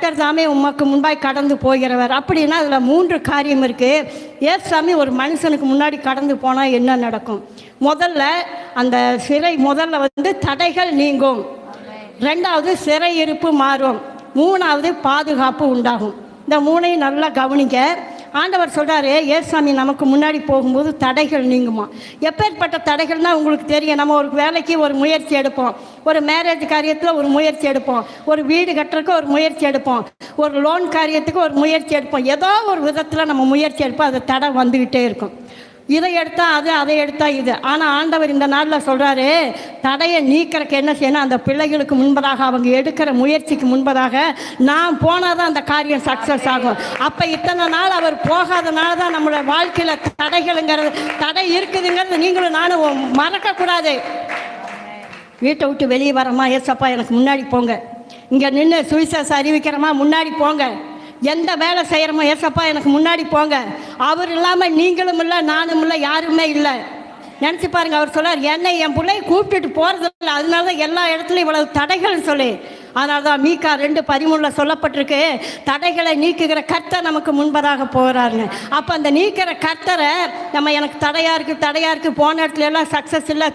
கர்த்தர் தாமே உமக்கு முன்பாய் கடந்து போகிறவர். அப்படின்னா அதில் 3 காரியம் இருக்குது. ஏசாமி ஒரு மனுஷனுக்கு முன்னாடி கடந்து போனால் என்ன நடக்கும்? முதல்ல அந்த சிறை தடைகள் நீங்கும். 2வது சிறையிருப்பு மாறும். 3வது பாதுகாப்பு உண்டாகும். இந்த 3ஐயும் நல்லா கவனிங்க. ஆண்டவர் சொல்கிறாரு, ஏசாமி நமக்கு முன்னாடி போகும்போது தடைகள் நீங்குமா. எப்பேற்பட்ட தடைகள்னால் உங்களுக்கு தெரியும். நம்ம ஒரு வேலைக்கு ஒரு முயற்சி எடுப்போம், ஒரு மேரேஜ் காரியத்தில் ஒரு முயற்சி எடுப்போம், ஒரு வீடு கட்டுறதுக்கு ஒரு முயற்சி எடுப்போம், ஒரு லோன் காரியத்துக்கு ஒரு முயற்சி எடுப்போம். ஏதோ ஒரு விதத்தில் நம்ம முயற்சி எடுப்போம், அது தடை வந்துக்கிட்டே இருக்கும். இதை எடுத்தால் அது, அதை எடுத்தால் இது. ஆனால் ஆண்டவர் இந்த நாளில் சொல்கிறாரு, தடையை நீக்கிறதுக்கு என்ன செய்யணும்? அந்த பிள்ளைகளுக்கு முன்பதாக, அவங்க எடுக்கிற முயற்சிக்கு முன்பதாக நான் போனால் தான் அந்த காரியம் சக்ஸஸ் ஆகும். அப்போ இத்தனை நாள் அவர் போகாதனால தான் நம்மளோட வாழ்க்கையில் தடை இருக்குதுங்கிறது நீங்களும் நானும் மறக்கக்கூடாது. வீட்டை விட்டு வெளியே வரமா, ஏசப்பா எனக்கு முன்னாடி போங்க, இங்கே நின்று சுவிசேஷம் அறிவிக்கிறோமா, முன்னாடி போங்க, எந்த வேலை செய்கிறோமோ ஏசப்பா எனக்கு முன்னாடி போங்க. அவர் இல்லாமல் நீங்களும் இல்லை, நானும் இல்லை, யாருமே இல்லை. நினச்சி பாருங்கள். அவர் சொல்லார், என்னை என் பிள்ளையை கூப்பிட்டுட்டு போகிறது இல்லை, அதனால தான் எல்லா இடத்துலையும் இவ்வளவு தடைகள்னு சொல்லி. அதனால தான் மீகா 2:13 சொல்லப்பட்டிருக்கு, தடைகளை நீக்குகிற கர்த்தர் நமக்கு முன்பதாக போகிறாருன்னு. அப்போ அந்த நீக்கிற கர்த்தரை நம்ம எனக்கு தடையாக இருக்குது போன இடத்துல எல்லாம் சக்ஸஸ் இல்லை,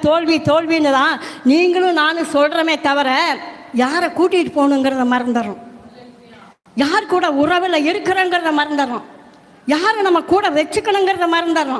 தோல்வின்னு தான் நீங்களும் நானும் சொல்கிறோமே தவிர யாரை கூட்டிகிட்டு போகணுங்கிறத மறந்துடுறோம். யார் கூட உறவில் இருக்கிறோங்கிறத மறந்துடுறோம். யாரை நம்ம கூட வச்சுக்கணுங்கிறத மறந்துடுறோம்.